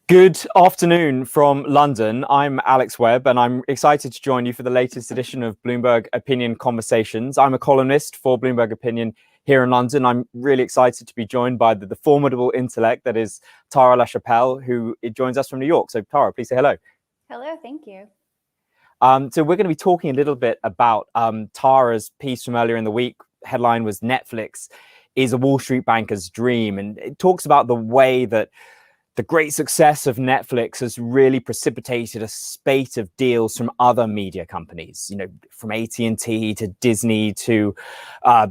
Good afternoon from London. I'm Alex Webb, and I'm excited to join you for the latest edition of Bloomberg Opinion Conversations. I'm a columnist for Bloomberg Opinion here in London. I'm really excited to be joined by the formidable intellect that is Tara LaChapelle, who joins us from New York. So, Tara, please say hello. Hello, thank you. So we're going to be talking a little bit about Tara's piece from earlier in the week. Headline was Netflix is a Wall Street banker's dream. And it talks about the way that the great success of Netflix has really precipitated a spate of deals from other media companies, from AT&T to Disney to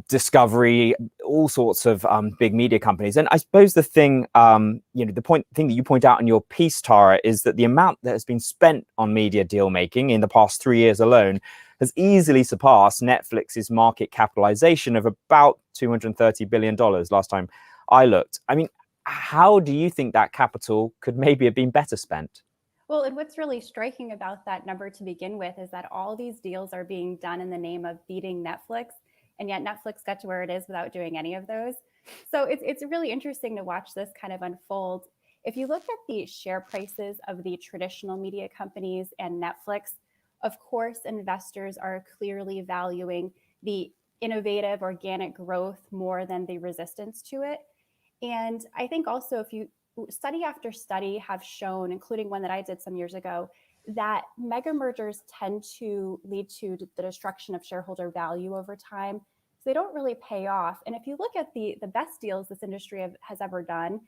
Discovery, all sorts of big media companies. And I suppose the thing, thing that you point out in your piece, Tara, is that the amount that has been spent on media deal making in the past 3 years alone has easily surpassed Netflix's market capitalization of about $230 billion last time I looked. I mean, how do you think that capital could maybe have been better spent? Well, and what's really striking about that number to begin with is that all these deals are being done in the name of beating Netflix, and yet Netflix got to where it is without doing any of those. So it's really interesting to watch this kind of unfold. If you look at the share prices of the traditional media companies and Netflix, of course, investors are clearly valuing the innovative organic growth more than the resistance to it. And I think also if you study after study have shown, including one that I did some years ago, that mega mergers tend to lead to the destruction of shareholder value over time. So they don't really pay off. And if you look at the best deals this industry has ever done,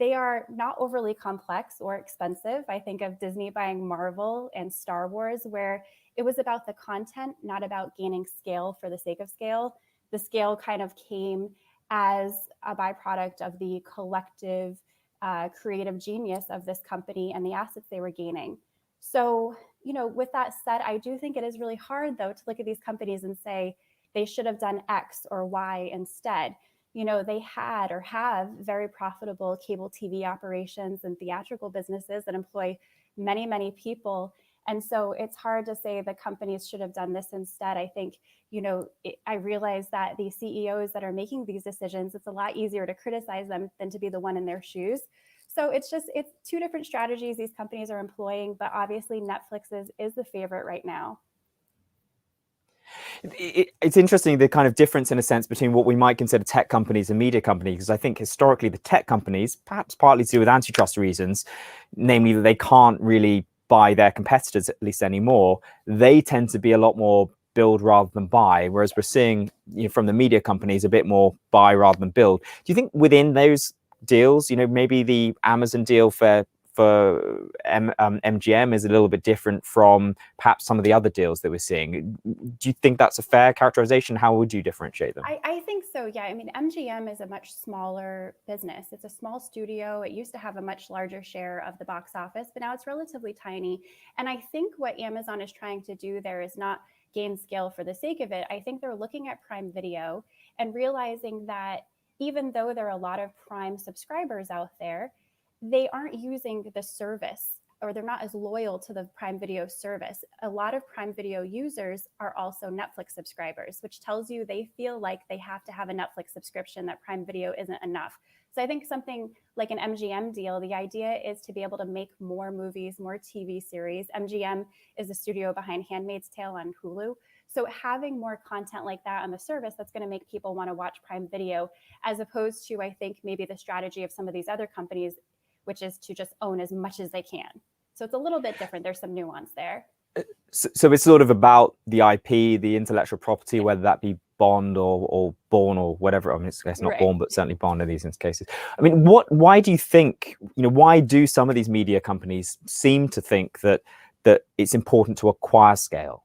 they are not overly complex or expensive. I think of Disney buying Marvel and Star Wars, where it was about the content, not about gaining scale for the sake of scale. The scale kind of came as a byproduct of the collective creative genius of this company and the assets they were gaining. So, with that said, I do think it is really hard, though, to look at these companies and say they should have done X or Y instead. They had or have very profitable cable TV operations and theatrical businesses that employ many, many people. And so it's hard to say the companies should have done this instead. I think, I realize that the CEOs that are making these decisions, it's a lot easier to criticize them than to be the one in their shoes. So it's two different strategies these companies are employing, but obviously Netflix is the favorite right now. It's interesting, the kind of difference in a sense between what we might consider tech companies and media companies, because I think historically the tech companies, perhaps partly to do with antitrust reasons, namely that they can't really buy their competitors, at least anymore, they tend to be a lot more build rather than buy, whereas we're seeing from the media companies a bit more buy rather than build. Do you think within those deals, maybe the Amazon deal for MGM is a little bit different from perhaps some of the other deals that we're seeing? Do you think that's a fair characterization? How would you differentiate them? I think so, yeah. I mean, MGM is a much smaller business. It's a small studio. It used to have a much larger share of the box office, but now it's relatively tiny. And I think what Amazon is trying to do there is not gain scale for the sake of it. I think they're looking at Prime Video and realizing that even though there are a lot of Prime subscribers out there, they aren't using the service, or they're not as loyal to the Prime Video service. A lot of Prime Video users are also Netflix subscribers, which tells you they feel like they have to have a Netflix subscription, that Prime Video isn't enough. So I think something like an MGM deal, the idea is to be able to make more movies, more TV series. MGM is the studio behind Handmaid's Tale on Hulu. So having more content like that on the service, that's going to make people want to watch Prime Video, as opposed to, I think, maybe the strategy of some of these other companies, which is to just own as much as they can. So it's a little bit different. There's some nuance there. So it's sort of about the IP, the intellectual property, whether that be Bond or Bourne or whatever. I mean, it's not right. Bourne, but certainly Bond in these cases. I mean, why do you think, why do some of these media companies seem to think that it's important to acquire scale?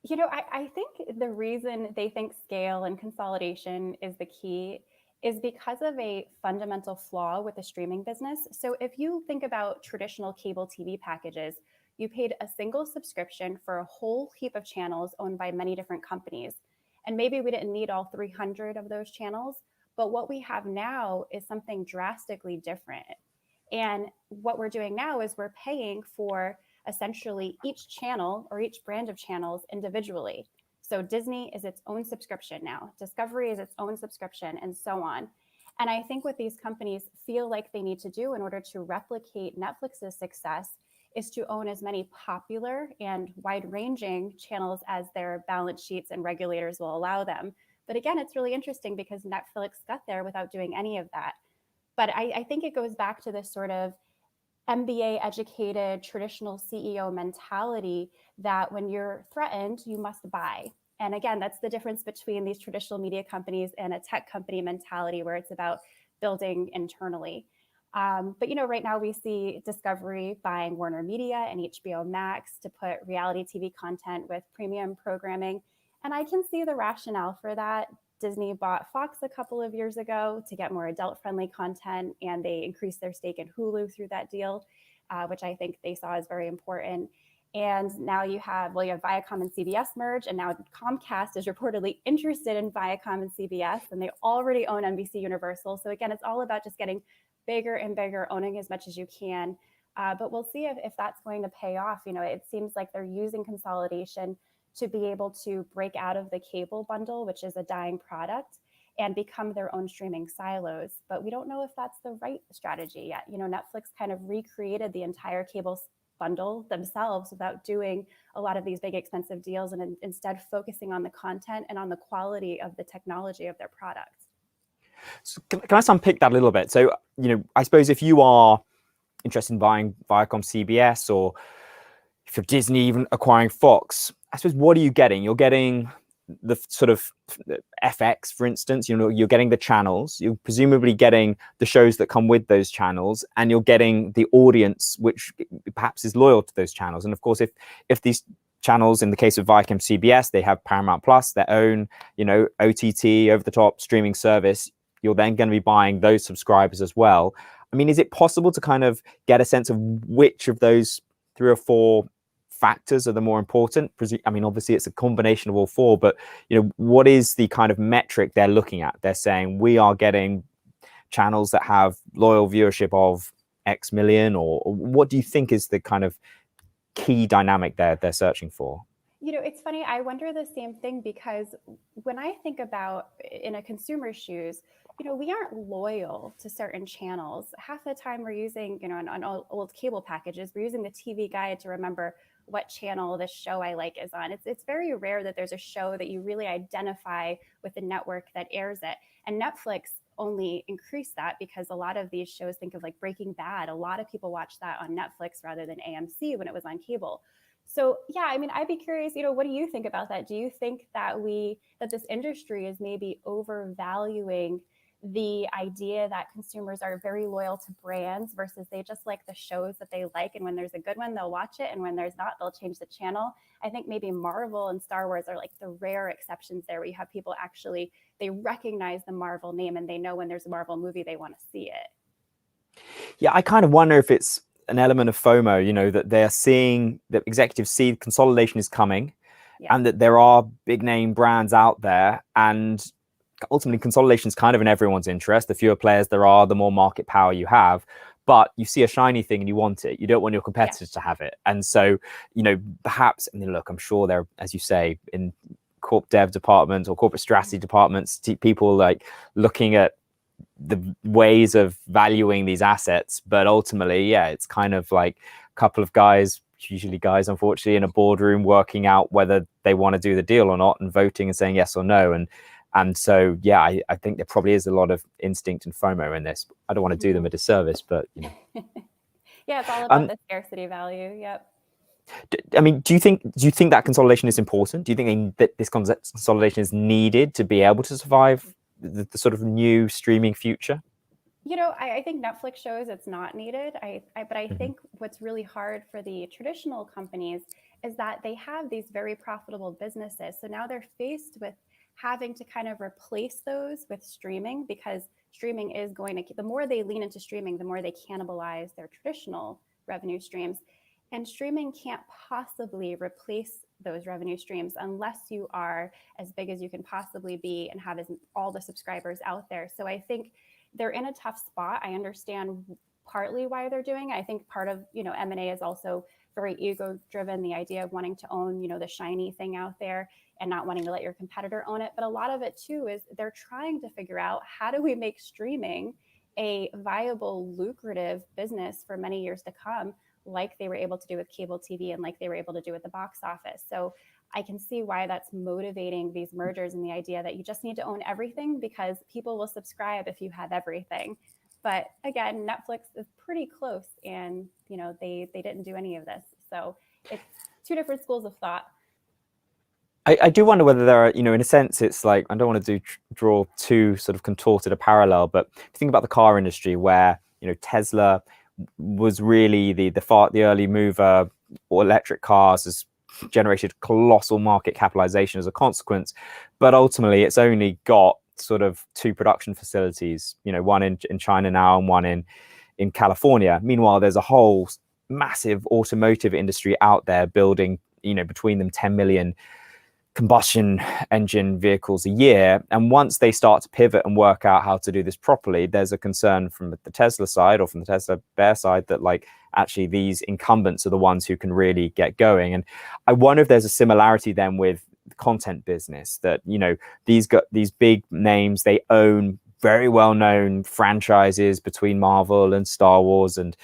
I think the reason they think scale and consolidation is the key is because of a fundamental flaw with the streaming business. So if you think about traditional cable TV packages, you paid a single subscription for a whole heap of channels owned by many different companies. And maybe we didn't need all 300 of those channels, but what we have now is something drastically different. And what we're doing now is we're paying for essentially each channel or each brand of channels individually. So Disney is its own subscription now. Discovery is its own subscription, and so on. And I think what these companies feel like they need to do in order to replicate Netflix's success is to own as many popular and wide-ranging channels as their balance sheets and regulators will allow them. But again, it's really interesting because Netflix got there without doing any of that. But I think it goes back to this sort of MBA educated traditional CEO mentality that when you're threatened, you must buy. And again, that's the difference between these traditional media companies and a tech company mentality where it's about building internally. But right now we see Discovery buying Warner Media and HBO Max to put reality TV content with premium programming. And I can see the rationale for that. Disney bought Fox a couple of years ago to get more adult-friendly content, and they increased their stake in Hulu through that deal, which I think they saw as very important. And now you have Viacom and CBS merge, and now Comcast is reportedly interested in Viacom and CBS, and they already own NBC Universal. So again, it's all about just getting bigger and bigger, owning as much as you can. But we'll see if that's going to pay off. It seems like they're using consolidation to be able to break out of the cable bundle, which is a dying product, and become their own streaming silos. But we don't know if that's the right strategy yet. Netflix kind of recreated the entire cable bundle themselves without doing a lot of these big expensive deals, and instead focusing on the content and on the quality of the technology of their products. So can I just unpick that a little bit? So, I suppose if you are interested in buying Viacom CBS, or if you're Disney even acquiring Fox, I suppose, what are you getting? You're getting the sort of FX, for instance. You're getting the channels. You're presumably getting the shows that come with those channels, and you're getting the audience, which perhaps is loyal to those channels. And of course, if these channels, in the case of Viacom CBS, they have Paramount Plus, their own, OTT, over-the-top streaming service, you're then going to be buying those subscribers as well. I mean, is it possible to kind of get a sense of which of those 3 or 4 factors are the more important? I mean, obviously it's a combination of all 4, but what is the kind of metric they're looking at? They're saying we are getting channels that have loyal viewership of X million, or what do you think is the kind of key dynamic they're searching for? It's funny. I wonder the same thing, because when I think about in a consumer's shoes, we aren't loyal to certain channels. Half the time we're using, on old cable packages, we're using the TV guide to remember what channel this show I like is on. It's very rare that there's a show that you really identify with the network that airs it. And Netflix only increased that because a lot of these shows, think of like Breaking Bad, a lot of people watch that on Netflix rather than AMC when it was on cable. So yeah, I mean, I'd be curious, what do you think about that? Do you think that this industry is maybe overvaluing the idea that consumers are very loyal to brands versus they just like the shows that they like, and when there's a good one, they'll watch it, and when there's not, they'll change the channel? I think maybe Marvel and Star Wars are like the rare exceptions there, where you have people actually, they recognize the Marvel name and they know when there's a Marvel movie, they want to see it. Yeah, I kind of wonder if it's an element of FOMO, that they're seeing, that executives see consolidation is coming, and that there are big name brands out there, and ultimately consolidation is kind of in everyone's interest. The fewer players there are, the more market power you have. But you see a shiny thing and you want it. You don't want your competitors to have it. And so, perhaps, I mean, look, I'm sure there, as you say, in corp dev departments or corporate strategy departments, people like looking at the ways of valuing these assets. But ultimately, yeah, it's kind of like a couple of guys, usually guys, unfortunately, in a boardroom working out whether they want to do the deal or not, and voting and saying yes or no. And so, yeah, I think there probably is a lot of instinct and FOMO in this. I don't want to do them a disservice, but Yeah, it's all about the scarcity value. Yep. I mean, do you think that consolidation is important? Do you think that this consolidation is needed to be able to survive the sort of new streaming future? I think Netflix shows it's not needed. But I think what's really hard for the traditional companies is that they have these very profitable businesses. So now they're faced with having to kind of replace those with streaming, because streaming is going to, the more they lean into streaming, the more they cannibalize their traditional revenue streams. And streaming can't possibly replace those revenue streams unless you are as big as you can possibly be and have all the subscribers out there. So I think they're in a tough spot. I understand partly why they're doing it. I think part of, M&A is also very ego driven, the idea of wanting to own, the shiny thing out there and not wanting to let your competitor own it. But a lot of it too is they're trying to figure out, how do we make streaming a viable, lucrative business for many years to come, like they were able to do with cable TV and like they were able to do with the box office. So I can see why that's motivating these mergers, and the idea that you just need to own everything because people will subscribe if you have everything. But again, Netflix is pretty close, and they didn't do any of this. So it's two different schools of thought. I do wonder whether there are, in a sense, it's like, I don't want to draw too sort of contorted a parallel, but if you think about the car industry, where Tesla was really the early mover, or electric cars has generated colossal market capitalization as a consequence, but ultimately it's only got sort of 2 production facilities, one in China now and one in California. Meanwhile, there's a whole massive automotive industry out there building, between them 10 million combustion engine vehicles a year. And once they start to pivot and work out how to do this properly, there's a concern from the Tesla side, or from the Tesla bear side, that like actually these incumbents are the ones who can really get going. And I wonder if there's a similarity then with the content business, that these big names, they own very well-known franchises between Marvel and Star Wars and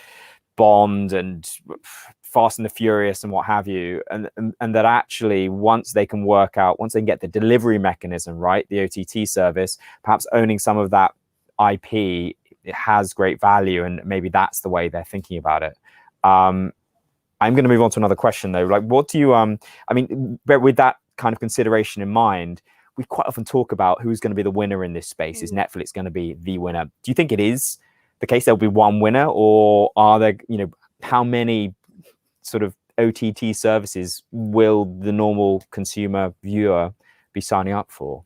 Bond and Fast and the Furious and what have you, and that actually once they can get the delivery mechanism right, the OTT service, perhaps owning some of that IP, it has great value, and maybe that's the way they're thinking about it. I'm going to move on to another question though. Like, what do you with that kind of consideration in mind, we quite often talk about who's going to be the winner in this space. Is Netflix going to be the winner? Do you think it is the case there'll be one winner, or are there, how many sort of OTT services will the normal consumer viewer be signing up for?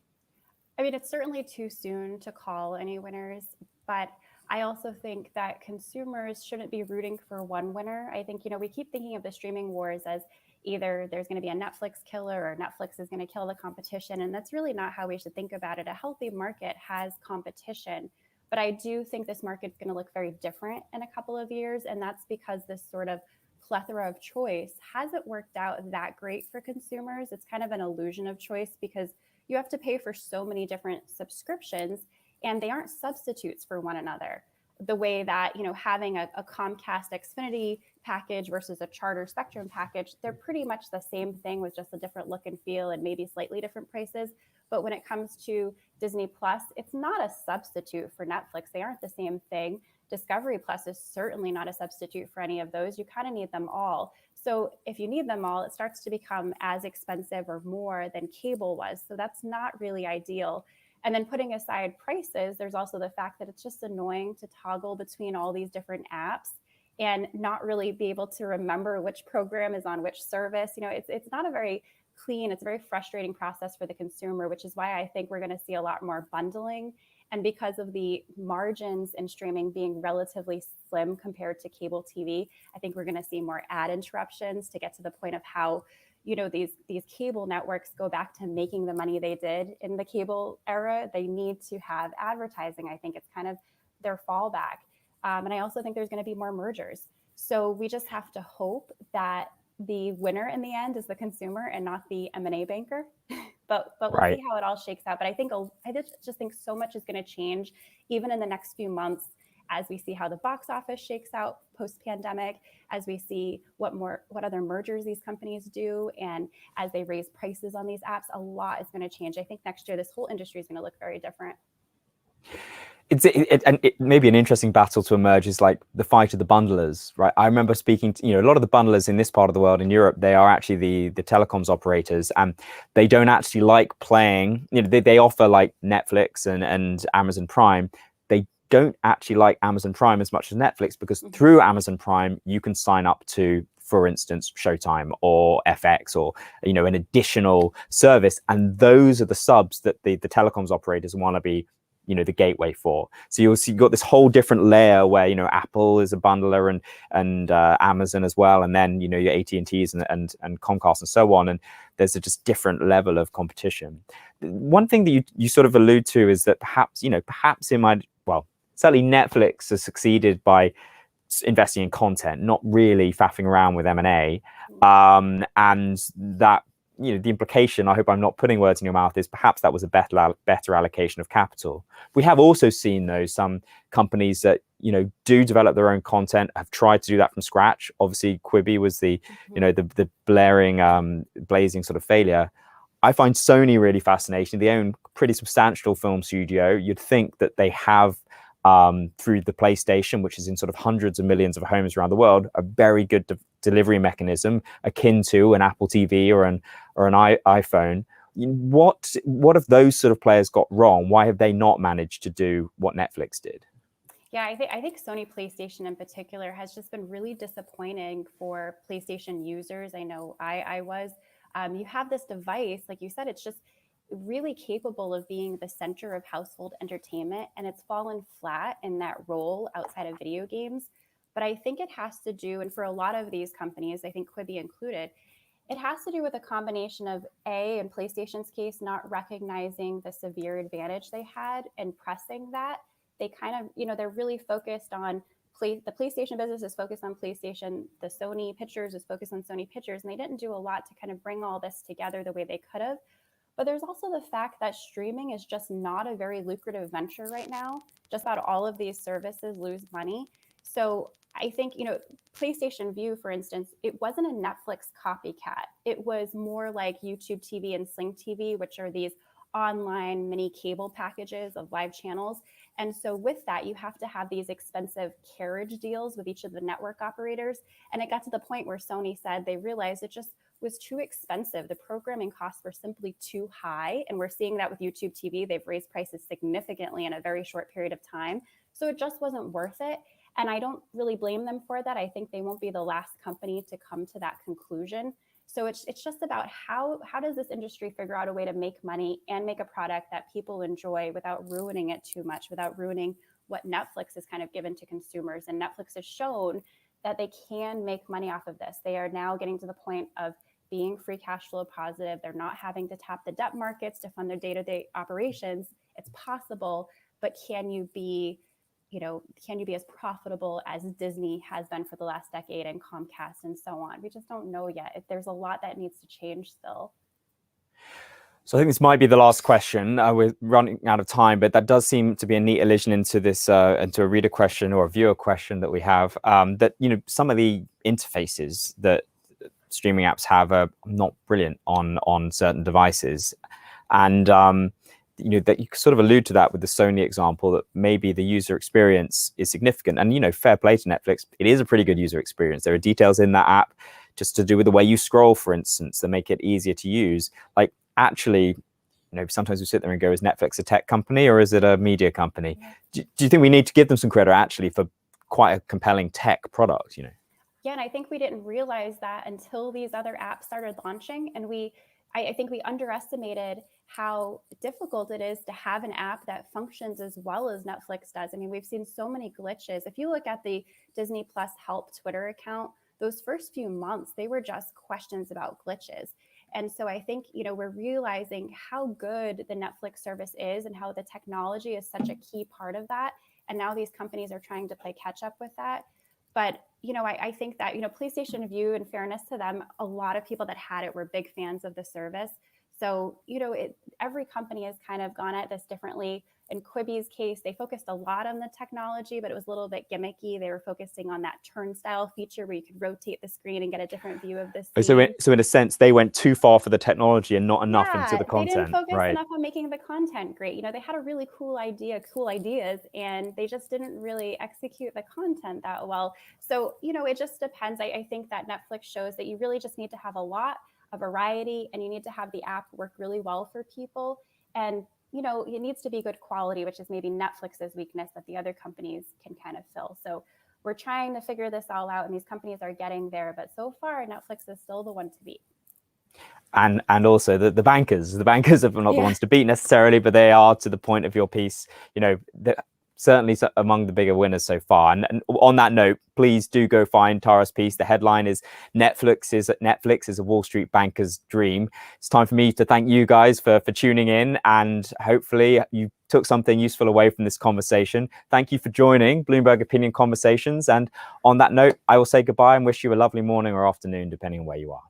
I mean, it's certainly too soon to call any winners, but I also think that consumers shouldn't be rooting for one winner. I think, we keep thinking of the streaming wars as either there's going to be a Netflix killer or Netflix is going to kill the competition. And that's really not how we should think about it. A healthy market has competition. But I do think this market's going to look very different in a couple of years. And that's because this sort of plethora of choice hasn't worked out that great for consumers. It's kind of an illusion of choice because you have to pay for so many different subscriptions, and they aren't substitutes for one another. The way that, having a Comcast Xfinity package versus a Charter Spectrum package, they're pretty much the same thing with just a different look and feel and maybe slightly different prices. But when it comes to Disney Plus, it's not a substitute for Netflix. They aren't the same thing. Discovery Plus is certainly not a substitute for any of those. You kind of need them all. So if you need them all, it starts to become as expensive or more than cable was. So that's not really ideal. And then putting aside prices, there's also the fact that it's just annoying to toggle between all these different apps and not really be able to remember which program is on which service. It's not a very clean, it's a very frustrating process for the consumer, which is why I think we're going to see a lot more bundling. And because of the margins in streaming being relatively slim compared to cable TV, I think we're going to see more ad interruptions to get to the point of how, these cable networks go back to making the money they did in the cable era. They need to have advertising. I think it's kind of their fallback. And I also think there's going to be more mergers. So we just have to hope that the winner in the end is the consumer and not the M&A banker. But we'll see how it all shakes out. But I just think so much is going to change even in the next few months, as we see how the box office shakes out post-pandemic, as we see what other mergers these companies do, and as they raise prices on these apps. A lot is going to change. I think next year this whole industry is going to look very different. It may be an interesting battle to emerge, is like the fight of the bundlers, right? I remember speaking to, a lot of the bundlers in this part of the world, in Europe, they are actually the telecoms operators, and they don't actually like playing, they offer like Netflix and Amazon Prime. They don't actually like Amazon Prime as much as Netflix, because through Amazon Prime, you can sign up to, for instance, Showtime or FX or, an additional service. And those are the subs that the telecoms operators want to be, the gateway for. So you've got this whole different layer where, Apple is a bundler and Amazon as well. And then, your AT&Ts and Comcast and so on. And there's a just different level of competition. One thing that you sort of allude to is that perhaps certainly Netflix has succeeded by investing in content, not really faffing around with M&A. And that, the implication, I hope I'm not putting words in your mouth, is perhaps that was a better allocation of capital. We have also seen, though, some companies that, do develop their own content, have tried to do that from scratch. Obviously, Quibi was the blazing sort of failure. I find Sony really fascinating. They own a pretty substantial film studio. You'd think that they have, through the PlayStation, which is in sort of hundreds of millions of homes around the world, a very good delivery mechanism akin to an Apple TV or an iPhone. What have those sort of players got wrong? Why have they not managed to do what Netflix did? Yeah, I think Sony PlayStation in particular has just been really disappointing for PlayStation users. I know I was. You have this device, like you said, it's just really capable of being the center of household entertainment, and it's fallen flat in that role outside of video games. But I think it has to do, and for a lot of these companies, I think Quibi included, it has to do with a combination of in PlayStation's case, not recognizing the severe advantage they had and pressing that. They kind of, they're really focused on the PlayStation business is focused on PlayStation. The Sony Pictures is focused on Sony Pictures, and they didn't do a lot to kind of bring all this together the way they could have. But there's also the fact that streaming is just not a very lucrative venture right now. Just about all of these services lose money. So I think, PlayStation Vue, for instance, it wasn't a Netflix copycat. It was more like YouTube TV and Sling TV, which are these online mini cable packages of live channels. And so with that, you have to have these expensive carriage deals with each of the network operators. And it got to the point where Sony said they realized it just was too expensive. The programming costs were simply too high. And we're seeing that with YouTube TV. They've raised prices significantly in a very short period of time. So it just wasn't worth it. And I don't really blame them for that. I think they won't be the last company to come to that conclusion. So it's just about how does this industry figure out a way to make money and make a product that people enjoy without ruining it too much, without ruining what Netflix has kind of given to consumers. And Netflix has shown that they can make money off of this. They are now getting to the point of being free cash flow positive. They're not having to tap the debt markets to fund their day-to-day operations. It's possible, but can you be as profitable as Disney has been for the last decade, and Comcast and so on? We just don't know yet. There's a lot that needs to change still. So I think this might be the last question. We're running out of time, but that does seem to be a neat allusion into this, into a reader question or a viewer question that we have. That some of the interfaces that streaming apps have are not brilliant on certain devices, and that you sort of allude to that with the Sony example, that maybe the user experience is significant. And fair play to Netflix, it is a pretty good user experience. There are details in that app just to do with the way you scroll, for instance, that make it easier to use. Like, actually, sometimes we sit there and go, is Netflix a tech company or is it a media company? Do you think we need to give them some credit actually for quite a compelling tech product? Yeah, and I think we didn't realize that until these other apps started launching, and I think we underestimated how difficult it is to have an app that functions as well as Netflix does. I mean, we've seen so many glitches. If you look at the Disney Plus Help Twitter account, those first few months, they were just questions about glitches. And so I think, we're realizing how good the Netflix service is and how the technology is such a key part of that. And now these companies are trying to play catch up with that. But, I think that, PlayStation Vue, in fairness to them, a lot of people that had it were big fans of the service. So, every company has kind of gone at this differently. In Quibi's case, they focused a lot on the technology, but it was a little bit gimmicky. They were focusing on that turnstile feature where you could rotate the screen and get a different view of the scene. So in a sense, they went too far for the technology and not enough into the content. They didn't focus right? enough on making the content great. They had a really cool ideas, and they just didn't really execute the content that well. So, it just depends. I think that Netflix shows that you really just need to have a variety, and you need to have the app work really well for people. And it needs to be good quality, which is maybe Netflix's weakness that the other companies can kind of fill. So we're trying to figure this all out, and these companies are getting there. But so far, Netflix is still the one to beat. And also the bankers are not the ones to beat necessarily, but they are, to the point of your piece, certainly among the bigger winners so far. And on that note, please do go find Tara's piece. The headline is Netflix is a Wall Street banker's dream. It's time for me to thank you guys for tuning in, and hopefully you took something useful away from this conversation. Thank you for joining Bloomberg Opinion Conversations. And on that note, I will say goodbye and wish you a lovely morning or afternoon, depending on where you are.